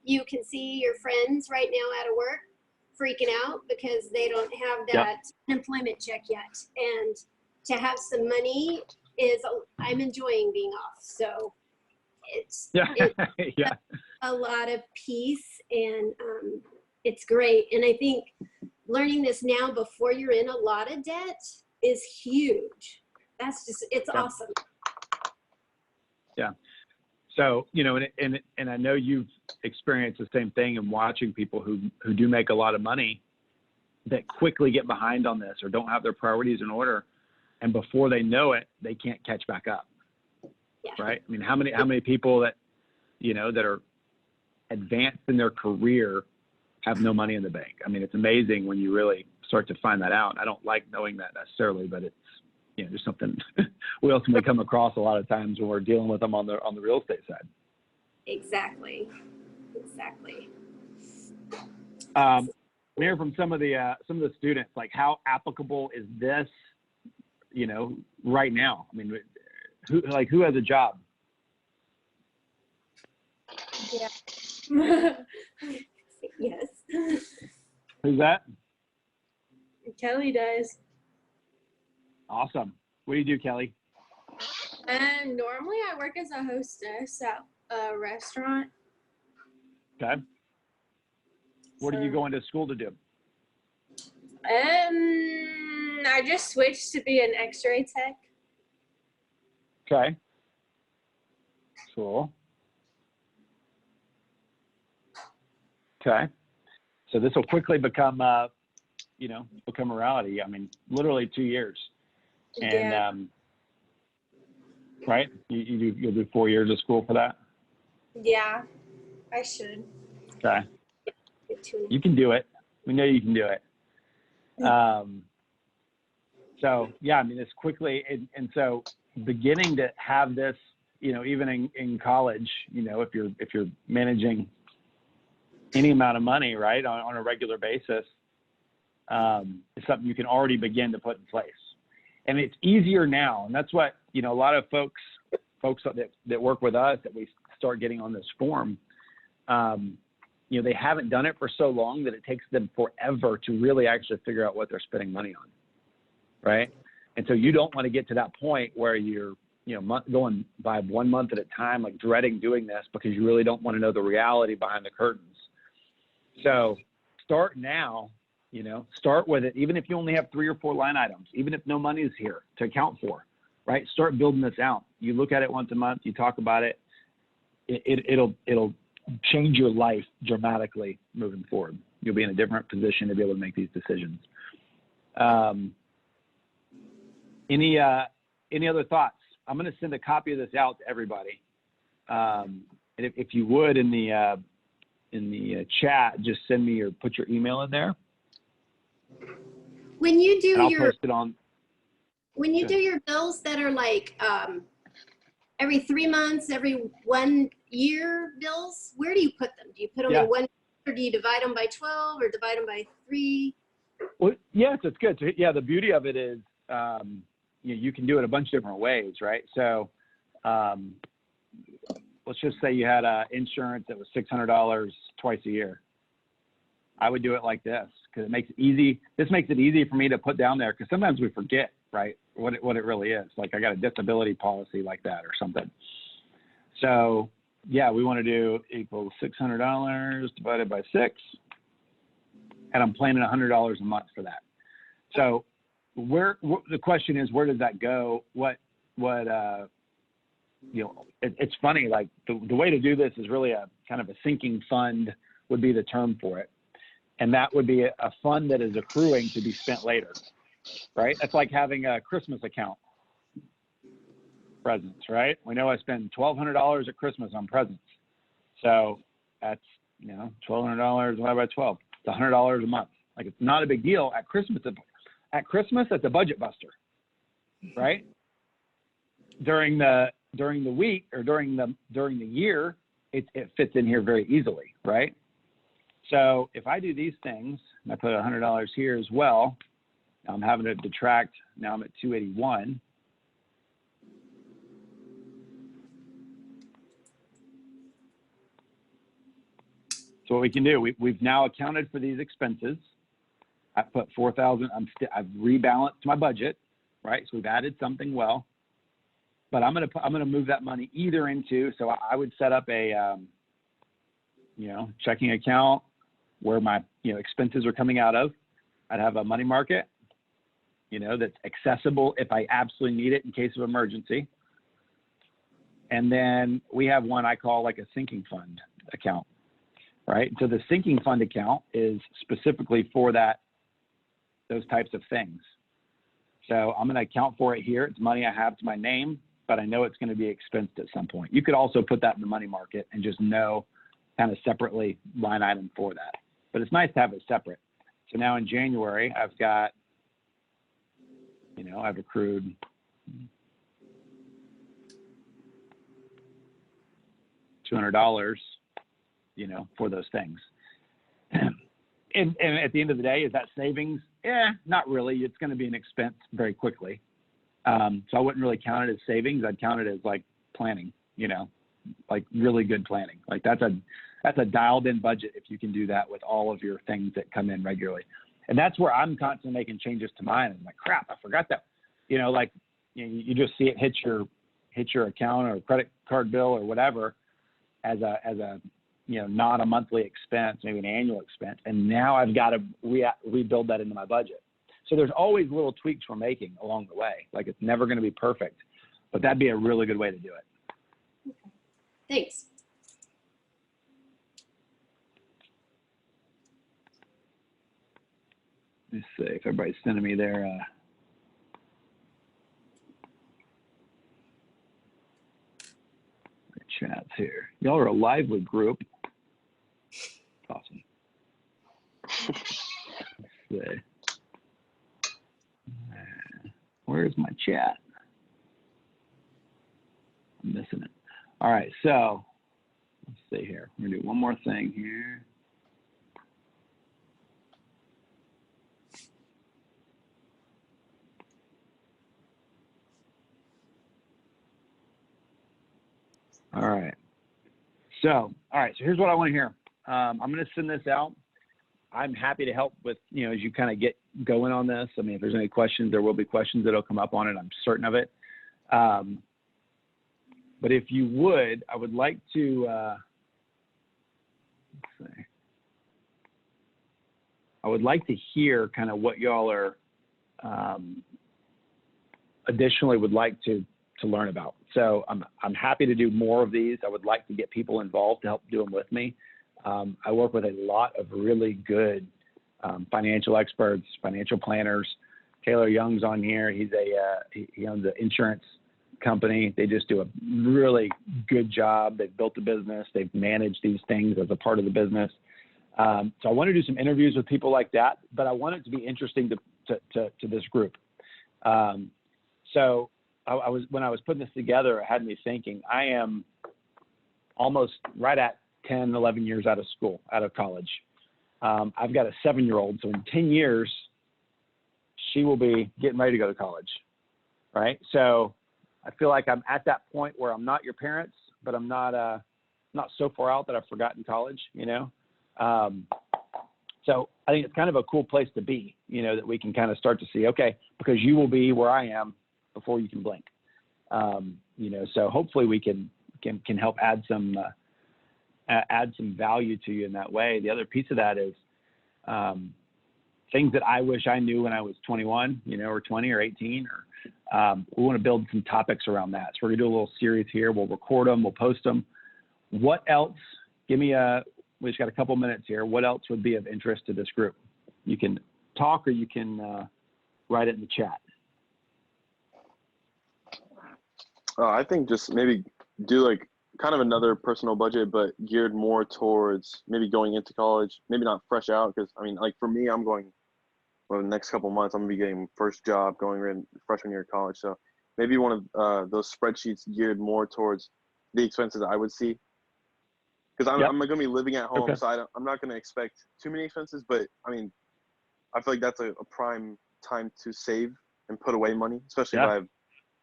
you can see your friends right now out of work freaking out because they don't have that unemployment check yet, and to have some money is I'm enjoying being off. So it's a lot of peace, and it's great. And I think learning this now before you're in a lot of debt is huge. It's awesome. Yeah. So, and I know you've experienced the same thing in watching people who do make a lot of money that quickly get behind on this or don't have their priorities in order. And before they know it, they can't catch back up. Yeah. Right. I mean, how many people that, that are advanced in their career have no money in the bank? I mean, it's amazing when you really start to find that out. I don't like knowing that necessarily, but it's, there's something we ultimately come across a lot of times when we're dealing with them on the real estate side. Exactly. We hear from some of the students, like, how applicable is this, right now? I mean, who has a job? Yeah. Yes. Who's that? Kelly does. Awesome. What do you do, Kelly? Normally I work as a hostess at a restaurant. Okay. What are you going to school to do? I just switched to be an X-ray tech. Okay. Cool. Okay. So this will quickly become, become a reality. I mean, literally 2 years. And, Yeah. Right? You'll do 4 years of school for that? Yeah, I should. Okay. Get to You can do it. We know you can do it. So yeah, I mean, it's quickly, and so beginning to have this, even in college, if you're managing any amount of money, right, on a regular basis, is something you can already begin to put in place. And it's easier now. And that's what, a lot of folks that work with us, that we start getting on this form, they haven't done it for so long that it takes them forever to really actually figure out what they're spending money on. Right. And so you don't want to get to that point where you're, going by 1 month at a time, like dreading doing this because you really don't want to know the reality behind the curtains. So start now, start with it. Even if you only have 3 or 4 line items, even if no money is here to account for, right? Start building this out. You look at it once a month, you talk about it. It'll change your life dramatically moving forward. You'll be in a different position to be able to make these decisions. Any other thoughts? I'm going to send a copy of this out to everybody. And if you would, in the chat, just send me or put your email in there. When you do post it on. When you do your bills that are like every 3 months, every 1 year bills, where do you put them? Do you put them in one, or do you divide them by 12 or divide them by 3? Well, yes, it's good. So, yeah, the beauty of it is, you can do it a bunch of different ways, right? So let's just say you had insurance that was $600 twice a year. I would do it like this because it makes it easy. This makes it easy for me to put down there because sometimes we forget, right, what it really is. Like I got a disability policy like that or something. So yeah, we want to do equals $600 divided by 6, and I'm planning $100 a month for that. So the question is, where does that go? It's funny, like the way to do this is really a kind of a sinking fund would be the term for it. And that would be a fund that is accruing to be spent later, right? That's like having a Christmas account. Presents, right? We know I spend $1,200 at Christmas on presents. So that's, $1,200 divided by 12. It's $100 a month. Like it's not a big deal at Christmas. At Christmas, it's a budget buster, right? During the week or during the year, it fits in here very easily, right? So if I do these things, and I put $100 here as well, I'm having to detract. Now I'm at 281. So what we can do, we've now accounted for these expenses. I put 4,000. I've rebalanced my budget, right? So we've added something well, but I'm gonna move that money either into. So I would set up a checking account where my expenses are coming out of. I'd have a money market, that's accessible if I absolutely need it in case of emergency. And then we have one I call like a sinking fund account, right? So the sinking fund account is specifically for those types of things. So I'm going to account for it here. It's money I have to my name, but I know it's going to be expensed at some point. You could also put that in the money market and just know kind of separately line item for that. But it's nice to have it separate. So now in January, I've got, I've accrued $200, for those things. And at the end of the day, is that savings? Not really. It's going to be an expense very quickly. So I wouldn't really count it as savings. I'd count it as like planning, like really good planning. Like that's a dialed in budget if you can do that with all of your things that come in regularly. And that's where I'm constantly making changes to mine. I'm like, crap, I forgot that. You just see it hit your account or credit card bill or whatever as a not a monthly expense, maybe an annual expense. And now I've got to rebuild that into my budget. So there's always little tweaks we're making along the way. Like it's never going to be perfect, but that'd be a really good way to do it. Okay. Thanks. Let's see if everybody's sending me their chats here. Y'all are a lively group. Awesome. Let's see. Where's my chat? I'm missing it. All right, so let's see here. We're gonna do one more thing here. All right. So here's what I want to hear. I'm going to send this out. I'm happy to help with, as you kind of get going on this. I mean, if there's any questions, there will be questions that'll come up on it. I'm certain of it. But if you would, I would like to, let's see. I would like to hear kind of what y'all are additionally would like to learn about. So I'm happy to do more of these. I would like to get people involved to help do them with me. I work with a lot of really good financial experts, financial planners. Taylor Young's on here. He owns an insurance company. They just do a really good job. They've built a business. They've managed these things as a part of the business. So I want to do some interviews with people like that, but I want it to be interesting to this group. So when I was putting this together, it had me thinking, I am almost right at 10, 11 years out of college. I've got a 7-year-old, so in 10 years, she will be getting ready to go to college, right? So I feel like I'm at that point where I'm not your parents, but I'm not so far out that I've forgotten college, So I think it's kind of a cool place to be, that we can kind of start to see, okay, because you will be where I am before you can blink. So hopefully we can help add some value to you in that way. The other piece of that is things that I wish I knew when I was 21, or 20 or 18, we want to build some topics around that. So we're gonna do a little series here. We'll record them, we'll post them. What else? We just got a couple minutes here. What else would be of interest to this group? You can talk or you can write it in the chat. I think just maybe do like kind of another personal budget, but geared more towards maybe going into college, maybe not fresh out. Cause I mean, like for me, I'm going, the next couple of months, I'm gonna be getting first job going in freshman year of college. So maybe one of those spreadsheets geared more towards the expenses I would see. Cause I'm going to be living at home. Okay. So I'm not going to expect too many expenses, but I mean, I feel like that's a prime time to save and put away money, especially if I have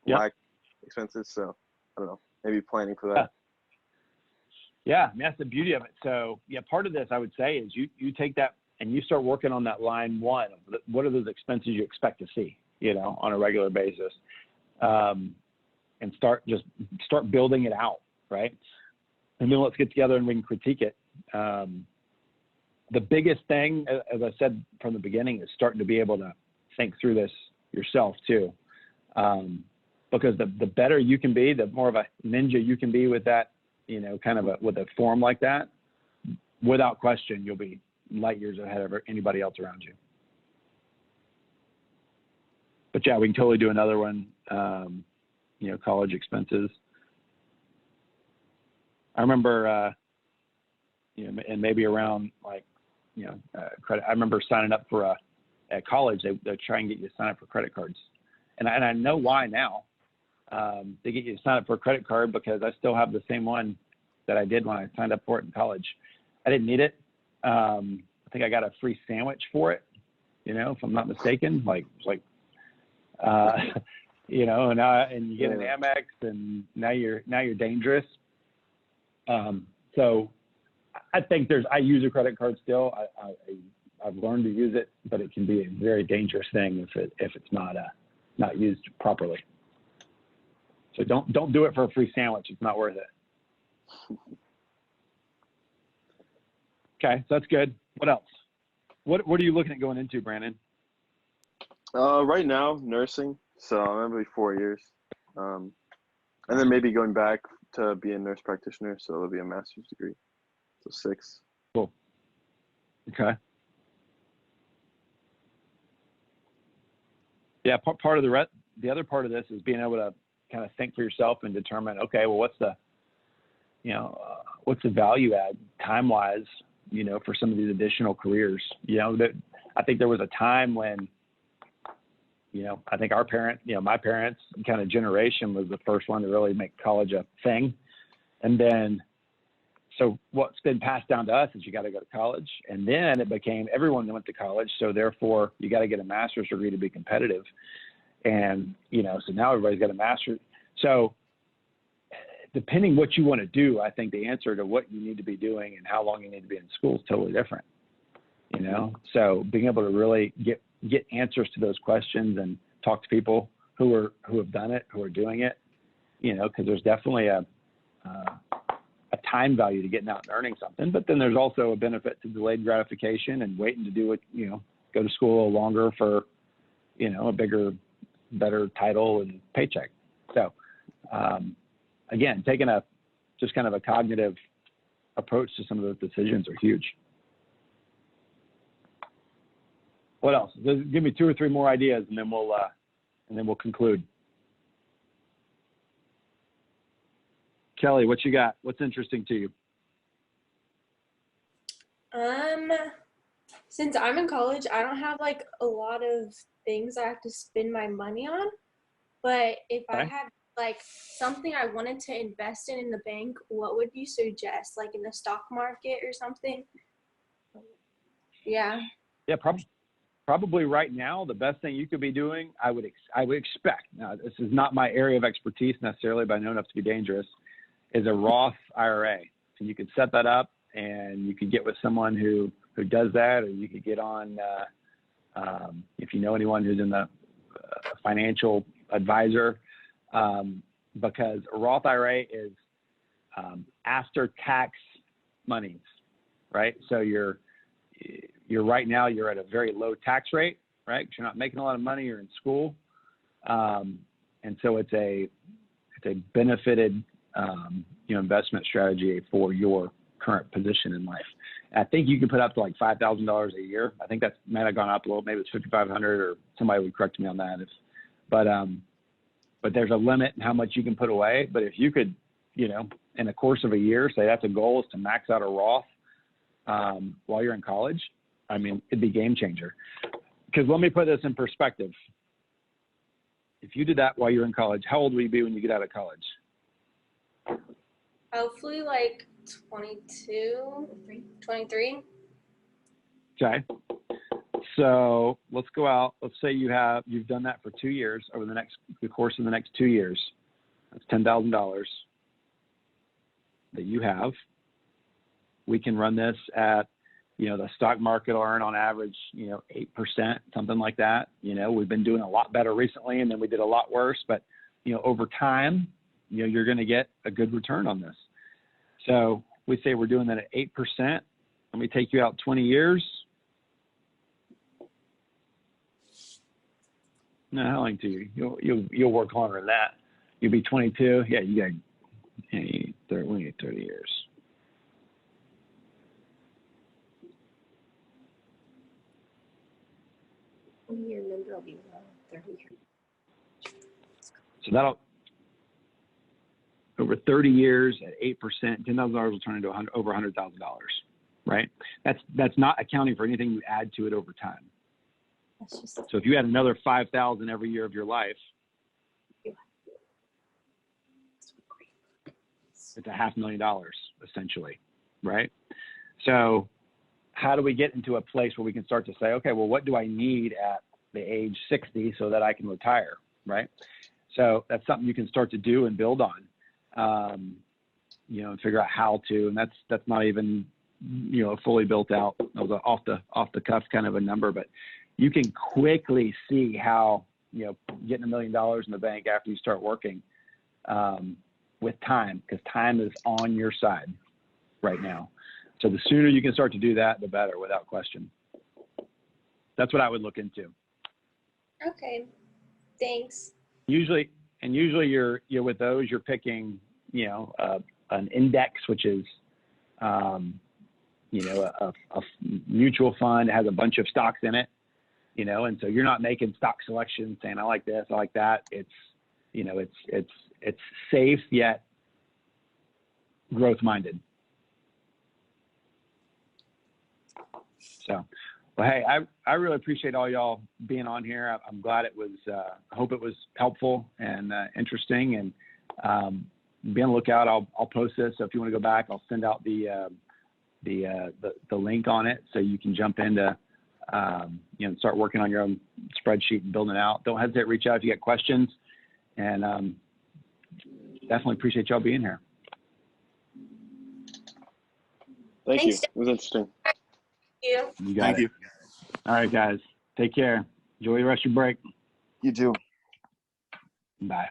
lack expenses. So I don't know, maybe planning for that. Yeah, I mean, that's the beauty of it. So part of this I would say is you take that and you start working on that line one. What are those expenses you expect to see, on a regular basis, and start building it out, right? And then let's get together and we can critique it. The biggest thing, as I said from the beginning, is starting to be able to think through this yourself too. Because the better you can be, the more of a ninja you can be with that, with a form like that, without question, you'll be light years ahead of anybody else around you. But we can totally do another one, college expenses. I remember, and maybe around credit. I remember signing up for at college. They try and get you to sign up for credit cards, and I know why now. They get you to sign up for a credit card because I still have the same one that I did when I signed up for it in college. I didn't need it. I think I got a free sandwich for it. If I'm not mistaken, and you get an Amex, and now you're dangerous. So I think I use a credit card still. I've learned to use it, but it can be a very dangerous thing if it's not used properly. So don't do it for a free sandwich. It's not worth it. Okay, so that's good. What else? What are you looking at going into, Brandon? Right now, nursing. So I'm going to be 4 years. And then maybe going back to be a nurse practitioner. So it'll be a master's degree. So 6. Cool. Okay. Yeah, part of the other part of this is being able to kind of think for yourself and determine, okay, well, what's the value add time-wise, for some of these additional careers. That I think there was a time when, I think my parents kind of generation was the first one to really make college a thing. And then, so what's been passed down to us is you got to go to college. And then it became everyone went to college. So therefore you got to get a master's degree to be competitive. And, so now everybody's got a master's. So depending what you want to do, I think the answer to what you need to be doing and how long you need to be in school is totally different, So being able to really get answers to those questions and talk to people who have done it, who are doing it, because there's definitely a time value to getting out and earning something, but then there's also a benefit to delayed gratification and waiting to do it, go to school a little longer for, a bigger, better title and paycheck. So, again, taking just kind of a cognitive approach to some of those decisions are huge. What else? Give me 2 or 3 more ideas, and then we'll conclude. Kelly, what you got? What's interesting to you? Since I'm in college, I don't have like a lot of things I have to spend my money on. But if I had like something I wanted to invest in the bank, what would you suggest? Like in the stock market or something? Yeah. Yeah, probably right now, the best thing you could be doing, I would expect, now this is not my area of expertise necessarily, but I know enough to be dangerous, is a Roth IRA. So you could set that up and you could get with someone who does that, or you could get on, if you know anyone who's in the financial advisor, because a Roth IRA is after tax monies, right? So you're right now, you're at a very low tax rate, right? 'Cause you're not making a lot of money, you're in school. And so it's a benefited, investment strategy for your current position in life. I think you can put up to like $5,000 a year. I think that might have gone up a little, maybe it's 5,500, or somebody would correct me on that. But there's a limit in how much you can put away. But if you could, in the course of a year, say that's a goal, is to max out a Roth while you're in college, I mean, it'd be a game changer. Because let me put this in perspective. If you did that while you're in college, how old will you be when you get out of college? Hopefully like 22, 23. Okay. So let's go out. Let's say you've done that for 2 years over the course of the next 2 years. That's $10,000 that you have. We can run this at, the stock market will earn on average, 8%, something like that. We've been doing a lot better recently, and then we did a lot worse, but, over time, you're going to get a good return on this. So we say we're doing that at 8%. Let me take you out 20 years. No, how long to you? You'll work longer than that. You'll be 22. Yeah, you got 30 years. Your number will be 30 years. So that'll, over 30 years at 8%, $10,000 will turn into over $100,000, right? That's not accounting for anything you add to it over time. So if you add another 5,000 every year of your life, it's $500,000 essentially, right? So how do we get into a place where we can start to say, okay, well, what do I need at the age 60 so that I can retire, right? So that's something you can start to do and build on, and figure out how to. And that's not even, fully built out. That was off the cuff kind of a number, but you can quickly see how, getting $1 million in the bank after you start working, with time, because time is on your side right now. So the sooner you can start to do that, the better, without question. That's what I would look into. Okay, thanks. Usually you're with those, you're picking, an index, which is, a mutual fund, has a bunch of stocks in it, you know, and so you're not making stock selections saying, I like this, I like that. It's, you know, it's safe yet growth minded. So, well, hey, I really appreciate all y'all being on here. I'm glad it was, I hope it was helpful and interesting, and be on the lookout. I'll post this. So if you want to go back, I'll send out the link on it so you can jump into, you know, start working on your own spreadsheet and building it out. Don't hesitate to reach out if you get questions, and definitely appreciate y'all being here. Thank Thanks, you. It was interesting. You. You got Thank it. you. All right, guys. Take care. Enjoy the rest of your break. You too. Bye.